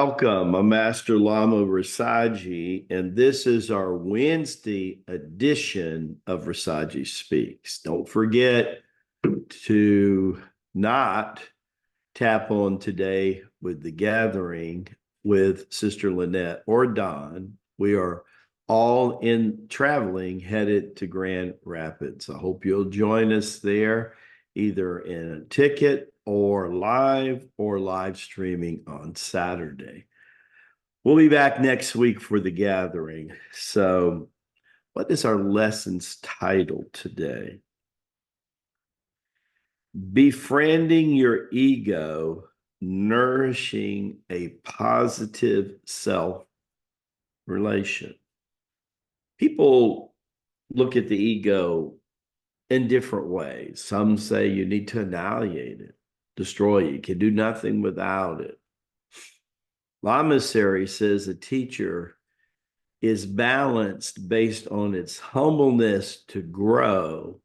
Welcome. I'm Master Lama Rasaji, and this is our Wednesday edition of Rasaji Speaks. Don't forget to not tap on today with the gathering with Sister Lynette or Don. We are all in traveling headed to Grand Rapids. I hope you'll join us there, either in a ticket or live streaming on Saturday. We'll be back next week for the gathering. So, what is our lessons title today? Befriending your ego, nourishing a positive self relation. People look at the ego in different ways. Some say you need to annihilate it, destroy it. You can do nothing without it. Lamasery says a teacher is balanced based on its humbleness to grow,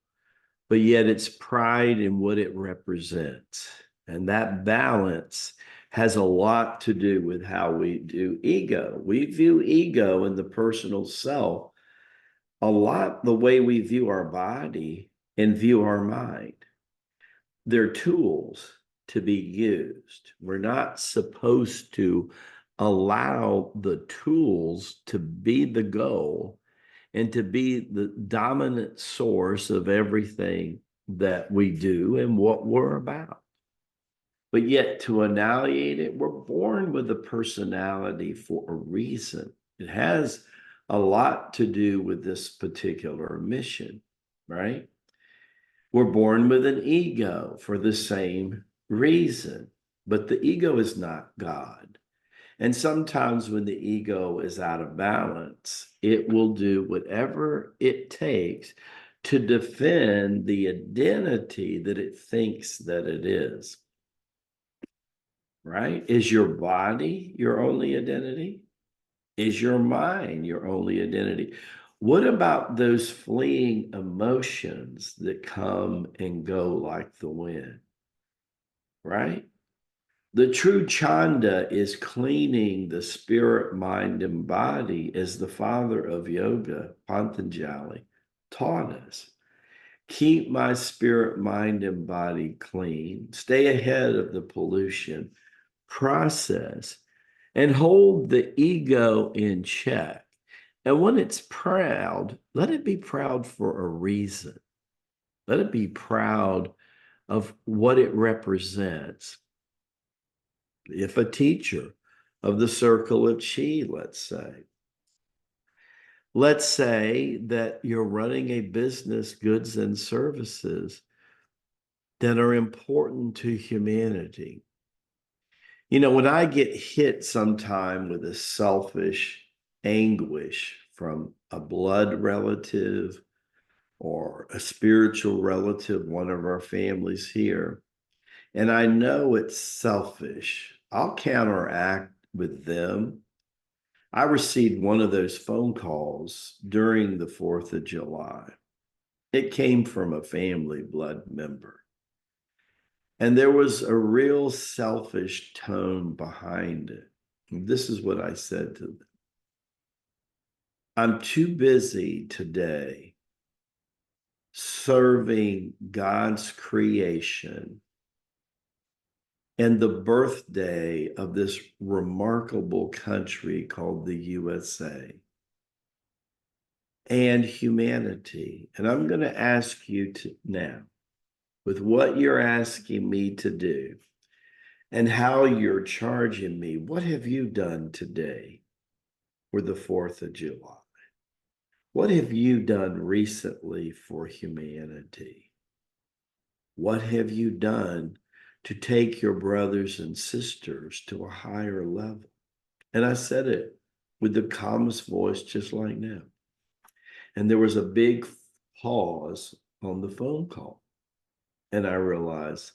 but yet its pride in what it represents. And that balance has a lot to do with how we do ego. We view ego in the personal self a lot the way we view our body and view our mind. They're tools to be used. We're not supposed to allow the tools to be the goal and to be the dominant source of everything that we do and what we're about. But yet to annihilate it, we're born with a personality for a reason. It has a lot to do with this particular mission, right? We're born with an ego for the same reason, but the ego is not God. And sometimes when the ego is out of balance, it will do whatever it takes to defend the identity that it thinks that it is. Right? Is your body your only identity? Is your mind your only identity? What about those fleeing emotions that come and go like the wind? Right? The true chanda is cleaning the spirit, mind, and body, as the father of yoga, Patanjali, taught us. Keep my spirit, mind, and body clean. Stay ahead of the pollution process and hold the ego in check. And when it's proud, let it be proud for a reason. Let it be proud of what it represents. If a teacher of the circle of chi, let's say that you're running a business, goods and services that are important to humanity. You know, when I get hit sometime with a selfish anguish from a blood relative or a spiritual relative, one of our families here, and I know it's selfish, I'll counteract with them. I received one of those phone calls during the 4th of July. It came from a family blood member. And there was a real selfish tone behind it. And this is what I said to them. I'm too busy today serving God's creation and the birthday of this remarkable country called the USA and humanity. And I'm going to ask you to now, with what you're asking me to do and how you're charging me, what have you done today for the 4th of July? What have you done recently for humanity? What have you done to take your brothers and sisters to a higher level? And I said it with the calmest voice, just like now. And there was a big pause on the phone call. And I realized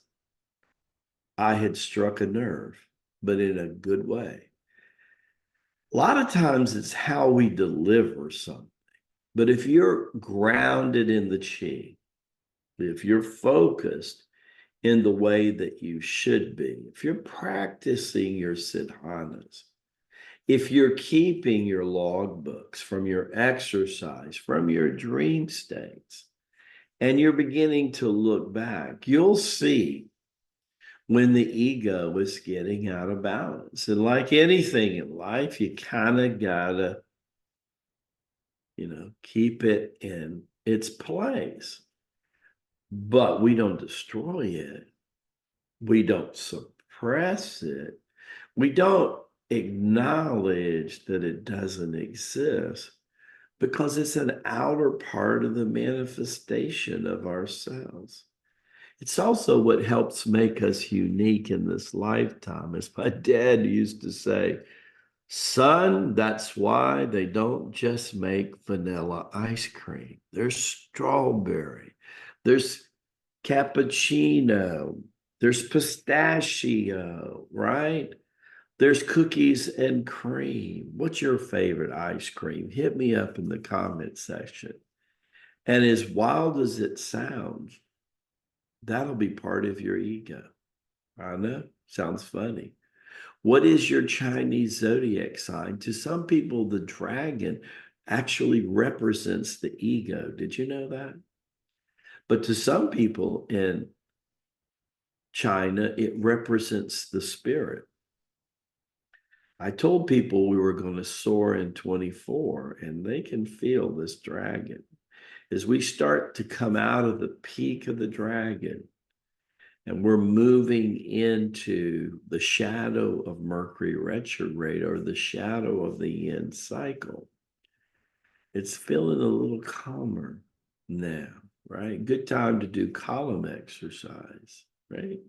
I had struck a nerve, but in a good way. A lot of times it's how we deliver something. But if you're grounded in the chi, if you're focused in the way that you should be, if you're practicing your sadhanas, If you're keeping your logbooks from your exercise, from your dream states, and you're beginning to look back, you'll see when the ego is getting out of balance. And like anything in life, you kind of gotta, keep it in its place. But we don't destroy it. We don't suppress it. We don't acknowledge that it doesn't exist because it's an outer part of the manifestation of ourselves. It's also what helps make us unique in this lifetime. As my dad used to say, son, that's why they don't just make vanilla ice cream. There's strawberry, there's cappuccino, there's pistachio, right? There's cookies and cream. What's your favorite ice cream? Hit me up in the comment section. And as wild as it sounds, that'll be part of your ego. I know, sounds funny. What is your Chinese zodiac sign? To some people, the dragon actually represents the ego. Did you know that? But to some people in China, it represents the spirit. I told people we were going to soar in 24, and they can feel this dragon. As we start to come out of the peak of the dragon, and we're moving into the shadow of Mercury retrograde or the shadow of the yin cycle, it's feeling a little calmer now, right? Good time to do column exercise, right?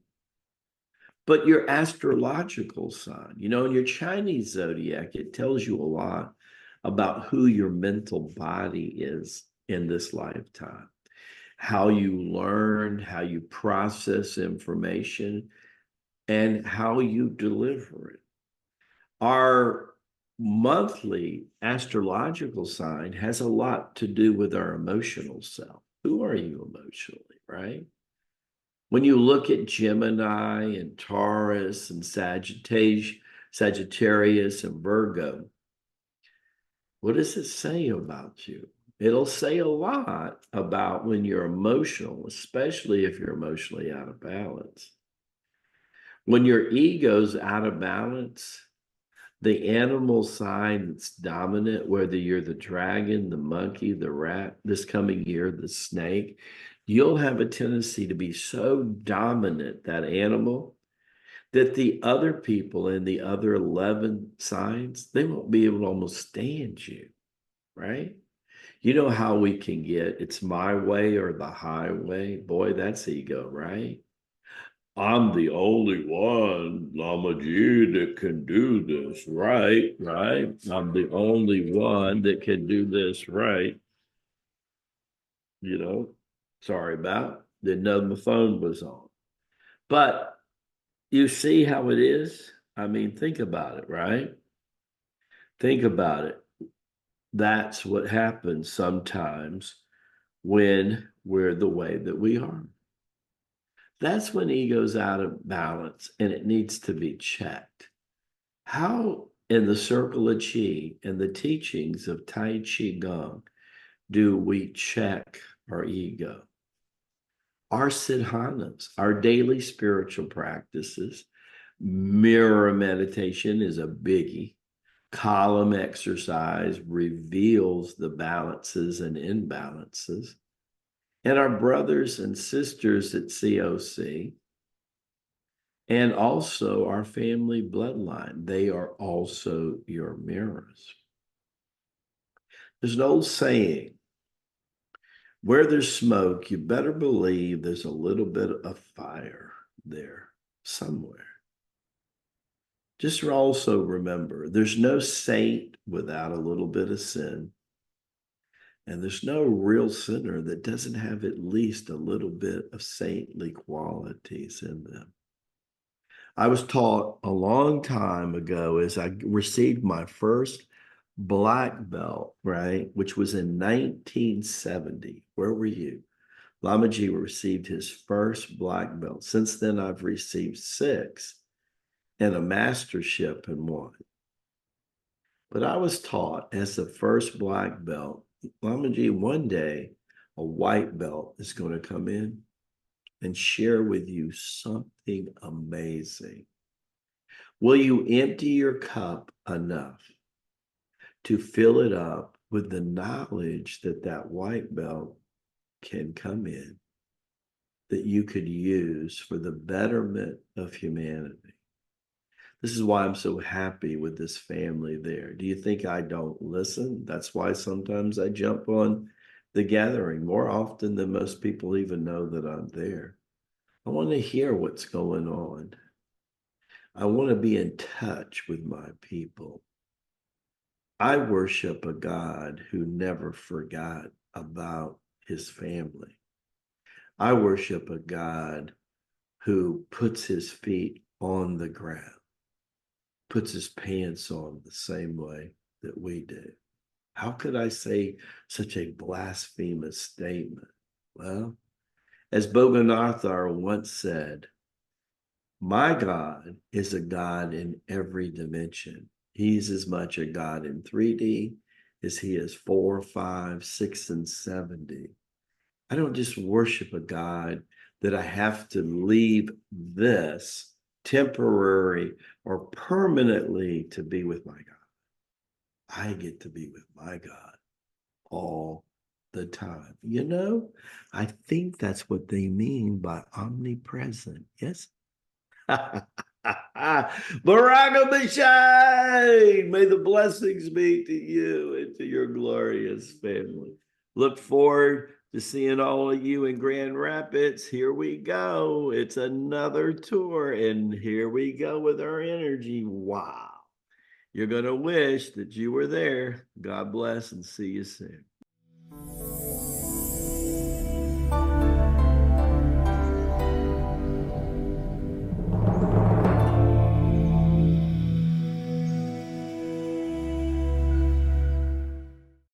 But your astrological sign, in your Chinese zodiac, it tells you a lot about who your mental body is in this lifetime, how you learn, how you process information, and how you deliver it. Our monthly astrological sign has a lot to do with our emotional self. Who are you emotionally, right? When you look at Gemini and Taurus and Sagittarius and Virgo, what does it say about you? It'll say a lot about when you're emotional, especially if you're emotionally out of balance. When your ego's out of balance, the animal sign that's dominant, whether you're the dragon, the monkey, the rat, this coming year, the snake, you'll have a tendency to be so dominant, that animal, that the other people in the other 11 signs, they won't be able to almost stand you, right? You know how we can get, it's my way or the highway. Boy, that's ego, right? I'm the only one, Lama G, that can do this right, right? I'm the only one that can do this right. Sorry about, didn't know my phone was on. But you see how it is? I mean, think about it, right? Think about it. That's what happens sometimes when we're the way that we are. That's when ego's out of balance and it needs to be checked. How in the circle of Qi and the teachings of Tai Chi Gong do we check our ego? Our sadhanas, our daily spiritual practices. Mirror meditation is a biggie. Column exercise reveals the balances and imbalances. And our brothers and sisters at COC, and also our family bloodline, they are also your mirrors. There's an old saying, where there's smoke, you better believe there's a little bit of fire there somewhere. Just also remember, there's no saint without a little bit of sin. And there's no real sinner that doesn't have at least a little bit of saintly qualities in them. I was taught a long time ago as I received my first black belt, right, which was in 1970. Where were you? Lamaji received his first black belt. Since then, I've received 6 and a mastership in 1. But I was taught as the first black belt, Mama G, one day a white belt is going to come in and share with you something amazing. Will you empty your cup enough to fill it up with the knowledge that that white belt can come in, that you could use for the betterment of humanity? This is why I'm so happy with this family there. Do you think I don't listen? That's why sometimes I jump on the gathering more often than most people even know that I'm there. I want to hear what's going on. I want to be in touch with my people. I worship a God who never forgot about his family. I worship a God who puts his feet on the ground, puts his pants on the same way that we do. How could I say such a blasphemous statement? Well, as Boganathar once said, my God is a God in every dimension. He's as much a God in 3D as he is 4, 5, 6, and 7D. I don't just worship a God that I have to leave this temporary or permanently to be with my God. I get to be with my God all the time. You know, I think that's what they mean by omnipresent. Yes. Baraka Bashai! May the blessings be to you and to your glorious family. Look forward to seeing all of you in Grand Rapids. Here we go. It's another tour, and here we go with our energy. Wow. You're going to wish that you were there. God bless and see you soon.